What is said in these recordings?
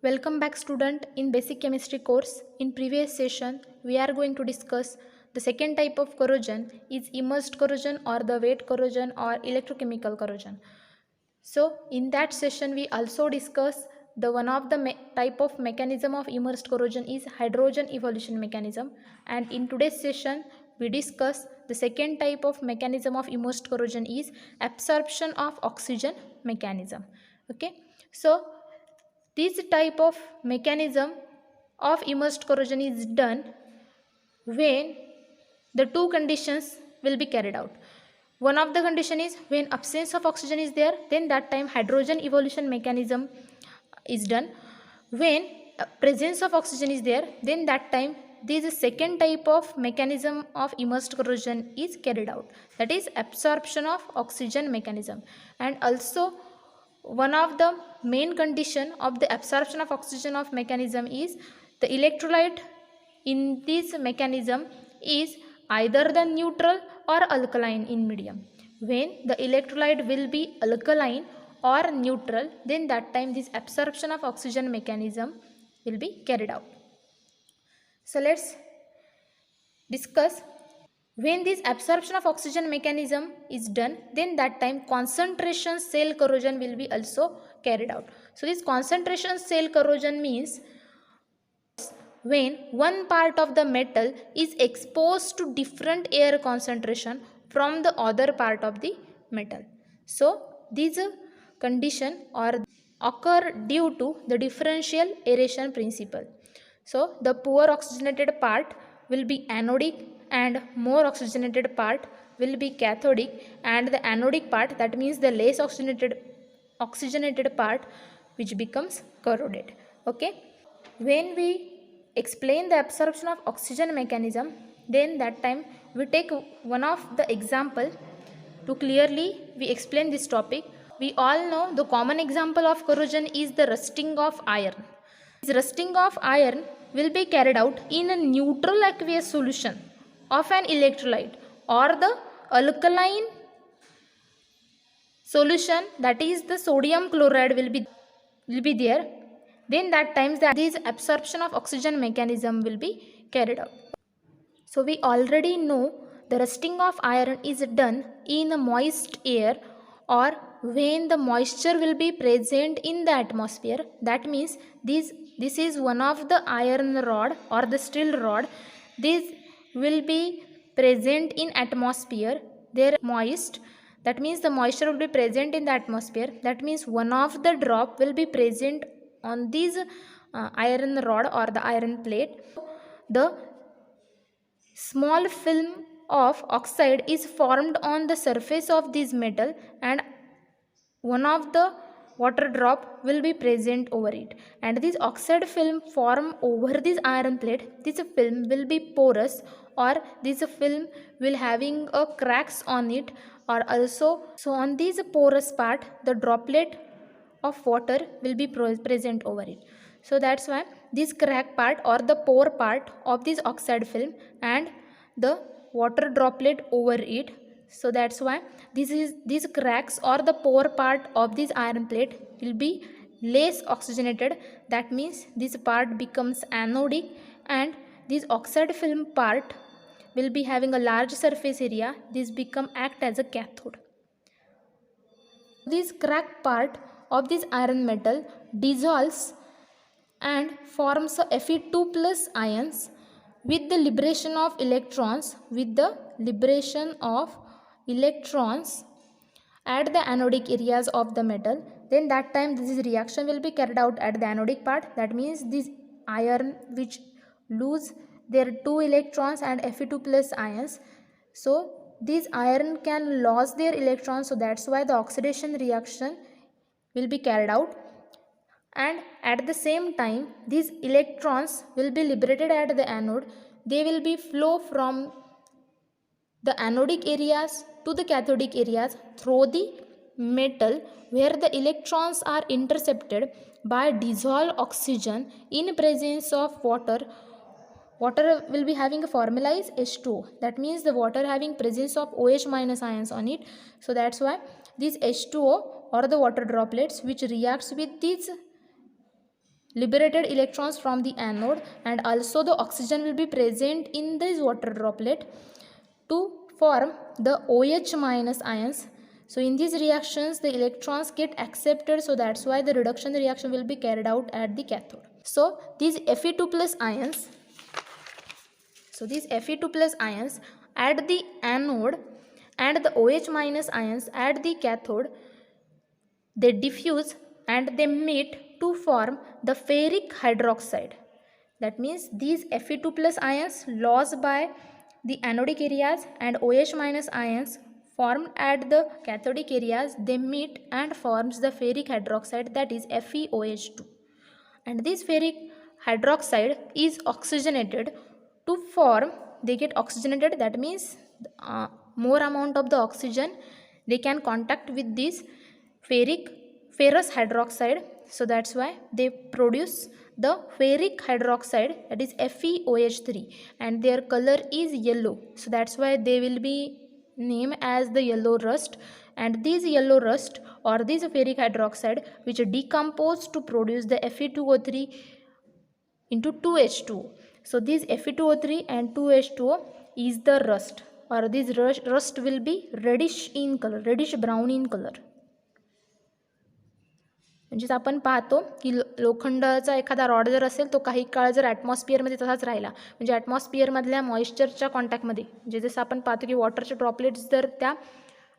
Welcome back student in basic chemistry course. In previous session we are going to discuss the second type of corrosion is immersed corrosion or the wet corrosion or electrochemical corrosion. So in that session we also discuss the one of the type of mechanism of immersed corrosion is hydrogen evolution mechanism, and in today's session we discuss the second type of mechanism of immersed corrosion is absorption of oxygen mechanism. Okay, so this type of mechanism of immersed corrosion is done when the two conditions will be carried out. One of the condition is when absence of oxygen is there, then that time hydrogen evolution mechanism is done. When presence of oxygen is there, then that time this second type of mechanism of immersed corrosion is carried out, that is absorption of oxygen mechanism. And also one of the main condition of the absorption of oxygen of mechanism is the electrolyte in this mechanism is either the neutral or alkaline in medium. When the electrolyte will be alkaline or neutral, then that time this absorption of oxygen mechanism will be carried out. So let's discuss. When this absorption of oxygen mechanism is done, then that time concentration cell corrosion will be also carried out. So this concentration cell corrosion means when one part of the metal is exposed to different air concentration from the other part of the metal. So these condition or occur due to the differential aeration principle. So the poor oxygenated part will be anodic and more oxygenated part will be cathodic, and the anodic part, that means the less oxygenated part, which becomes corroded. Okay, when we explain the absorption of oxygen mechanism, then that time we take one of the example to clearly we explain this topic. We all know the common example of corrosion is the rusting of iron. This rusting of iron will be carried out in a neutral aqueous solution of an electrolyte or the alkaline solution, that is the sodium chloride will be there. Then that times that this absorption of oxygen mechanism will be carried out. So we already know the rusting of iron is done in a moist air or when the moisture will be present in the atmosphere. That means this is one of the iron rod or the steel rod. This will be present in atmosphere. They are moist. That means the moisture will be present in the atmosphere. That means one of the drop will be present on this iron rod or the iron plate. The small film of oxide is formed on the surface of this metal, and one of the water drop will be present over it, and this oxide film form over this iron plate. This film will be porous, or this film will having a cracks on it, or also so on this porous part the droplet of water will be present over it. So that's why this crack part or the pore part of this oxide film and the water droplet over it. So that's why these cracks or the pore part of this iron plate will be less oxygenated. That means this part becomes anodic, and this oxide film part will be having a large surface area. This become act as a cathode. This cracked part of this iron metal dissolves and forms a Fe2 plus ions with the liberation of electrons at the anodic areas of the metal. Then that time this reaction will be carried out at the anodic part. That means this iron which lose their 2 electrons and Fe2 plus ions. So these iron can lose their electrons, so that's why the oxidation reaction will be carried out, and at the same time these electrons will be liberated at the anode. They will be flow from the anodic areas to the cathodic areas through the metal, where the electrons are intercepted by dissolved oxygen in presence of water. Water will be having a formula is H2O. That means the water having presence of OH minus ions on it. So that's why this H2O or the water droplets which reacts with these liberated electrons from the anode, and also the oxygen will be present in this water droplet to form the OH minus ions. So in these reactions the electrons get accepted, so that's why the reduction reaction will be carried out at the cathode. So these Fe2 plus ions, at the anode and the OH minus ions at the cathode, they diffuse and they meet to form the ferric hydroxide. That means these Fe2 plus ions lost by the anodic areas and OH minus ions formed at the cathodic areas, they meet and forms the ferric hydroxide, that is FeOH2. And this ferric hydroxide is oxygenated to form, they get oxygenated, that means more amount of the oxygen they can contact with this ferrous hydroxide, so that's why they produce the ferric hydroxide, that is FeOH3, and their color is yellow, so that's why they will be named as the yellow rust. And this yellow rust or this ferric hydroxide which decompose to produce the Fe2O3 into 2H2O. So this Fe2O3 and 2H2O is the rust, or this rust will be reddish in color, reddish brown in color. म्हणजेच आपण पाहतो की लोखंडाचा एखादा rod जर असेल तो काही काळ जर ॲटमॉस्फिअरमध्ये तसाच राहिला, म्हणजे ॲटमॉस्फिअरमधल्या मॉइश्चरच्या कॉन्टॅक्टमध्ये, म्हणजे जसं आपण पाहतो की वॉटरचे ड्रॉपलेट्स जर त्या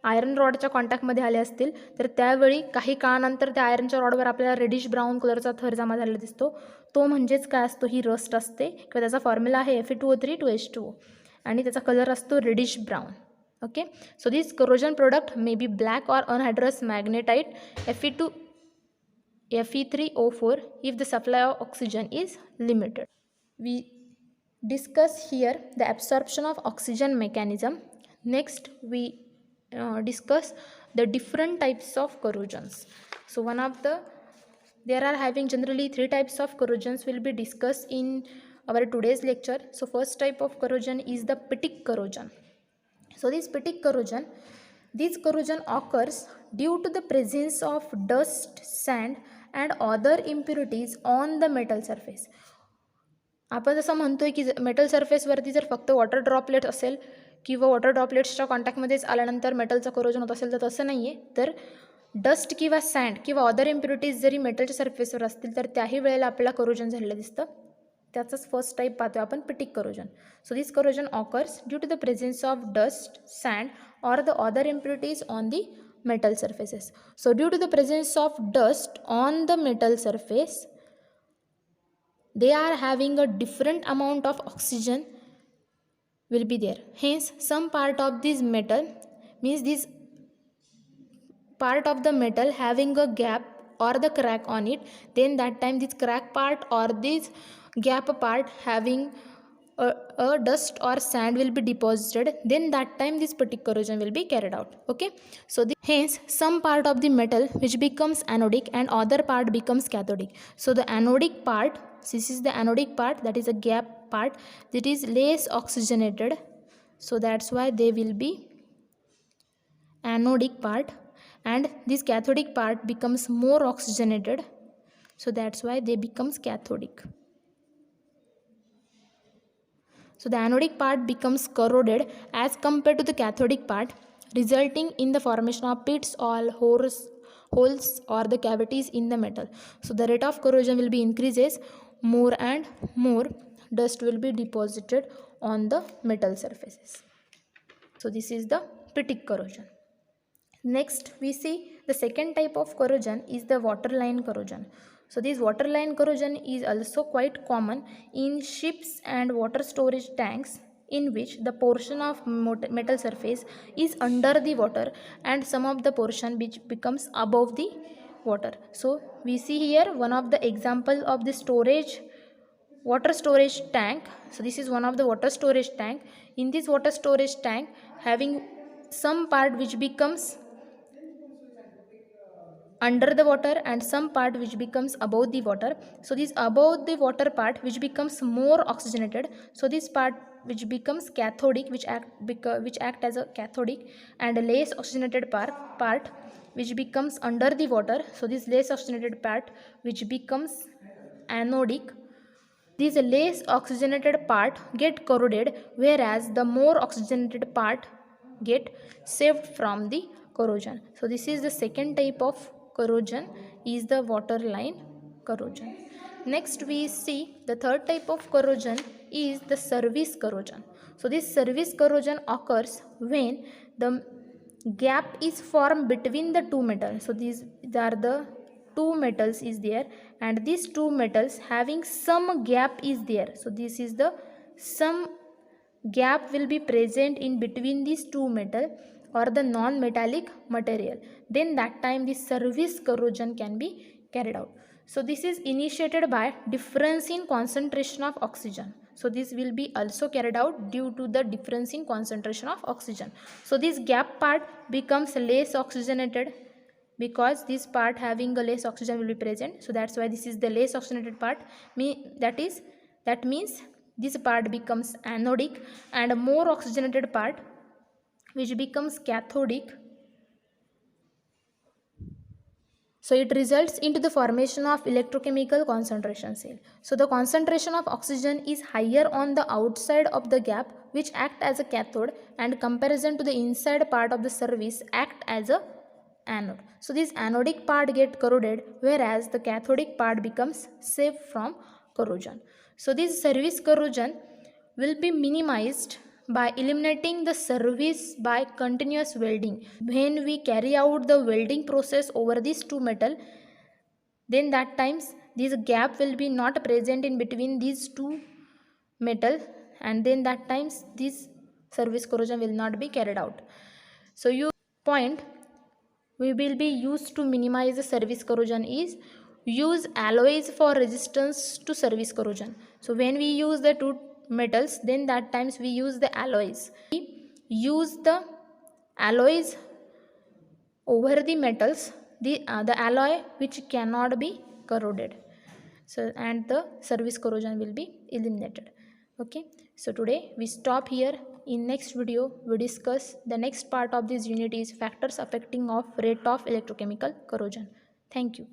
आयरन रॉडच्या कॉन्टॅक्टमध्ये आले असतील तर त्यावेळी काही काळानंतर त्या आयरनच्या रॉडवर आपल्याला रेडिश ब्राऊन कलरचा थर जमा झालेला दिसतो, तो म्हणजेच काय असतो, ही रस्ट असते, किंवा त्याचा फॉर्म्युला आहे Fe2O3 2H2O आणि त्याचा कलर असतो reddish brown. Okay, so this corrosion product may be black or anhydrous magnetite Fe3O4 if the supply of oxygen is limited. We discuss here the absorption of oxygen mechanism. Next we discuss the different types of corrosions. So there are having generally 3 types of corrosions will be discussed in our today's lecture. So first type of corrosion is the pittic corrosion. So this pittic corrosion, occurs due to the presence of dust, sand and other impurities on the metal surface. आपण जसं म्हणतोय की metal सरफेसवरती जर फक्त water droplet असेल किंवा water ड्रॉपलेट्सच्या कॉन्टॅक्टमध्येच आल्यानंतर मेटलचं corrosion होत असेल तर तसं नाही आहे, तर डस्ट किंवा सँड किंवा अदर इम्प्युरिटीज जरी मेटलच्या सरफेसवर असतील तर त्याही वेळेला आपल्याला करोजन झालेलं दिसतं. त्याचंच फर्स्ट टाईप पाहतो आपण, pitting corrosion. So this corrosion occurs due to the presence of dust, sand or the other impurities on the metal surfaces. So due to the presence of dust on the metal surface, they are having a different amount of oxygen will be there. Hence some part of this metal, means this part of the metal having a gap or the crack on it, then that time this crack part or this gap part having a dust or sand will be deposited, then that time this pittic corrosion will be carried out. Okay, so hence some part of the metal which becomes anodic and other part becomes cathodic. So the anodic part, this is the anodic part, that is a gap part, that is less oxygenated, so that's why they will be anodic part, and this cathodic part becomes more oxygenated, so that's why they becomes cathodic. So the anodic part becomes corroded as compared to the cathodic part, resulting in the formation of pits or holes or the cavities in the metal. So the rate of corrosion will be increases, more and more dust will be deposited on the metal surfaces. So this is the pittic corrosion. Next we see the second type of corrosion is the waterline corrosion. So this waterline corrosion is also quite common in ships and water storage tanks, in which the portion of metal surface is under the water and some of the portion which becomes above the water. So we see here one of the example of the water storage tank. So this is one of the water storage tank. In this water storage tank having some part which becomes under the water and some part which becomes above the water. So this above the water part which becomes more oxygenated, so this part which becomes cathodic, which act as a cathodic, and a less oxygenated part which becomes under the water. So this less oxygenated part which becomes anodic. These less oxygenated part get corroded, whereas the more oxygenated part get saved from the corrosion. So this is the second type of corrosion, is the waterline corrosion. Next we see the third type of corrosion is the service corrosion. So this service corrosion occurs when the gap is formed between the two metals. So these are the two metals is there, and these two metals having some gap is there. So this is the some gap will be present in between these two metal or the non-metallic material. Then that time the service corrosion can be carried out. So this is initiated by difference in concentration of oxygen. So this will be also carried out due to the difference in concentration of oxygen. So this gap part becomes less oxygenated because this part having a less oxygen will be present. So that's why this is the less oxygenated part. That means this part becomes anodic, and a more oxygenated part which becomes cathodic. So it results into the formation of electrochemical concentration cell. So the concentration of oxygen is higher on the outside of the gap, which act as a cathode, and comparison to the inside part of the service act as a anode. So this anodic part get corroded, whereas the cathodic part becomes safe from corrosion. So this service corrosion will be minimized by eliminating the service by continuous welding. When we carry out the welding process over these two metal, then that times this gap will be not present in between these two metal, and then that times this service corrosion will not be carried out. So your point we will be used to minimize the service corrosion is use alloys for resistance to service corrosion. So when we use the two metals, then that times we use the alloys. We use the alloys over the metals, the alloy which cannot be corroded. So and the service corrosion will be eliminated. Okay, so today we stop here. In next video we discuss the next part of this unit is factors affecting of rate of electrochemical corrosion. Thank you.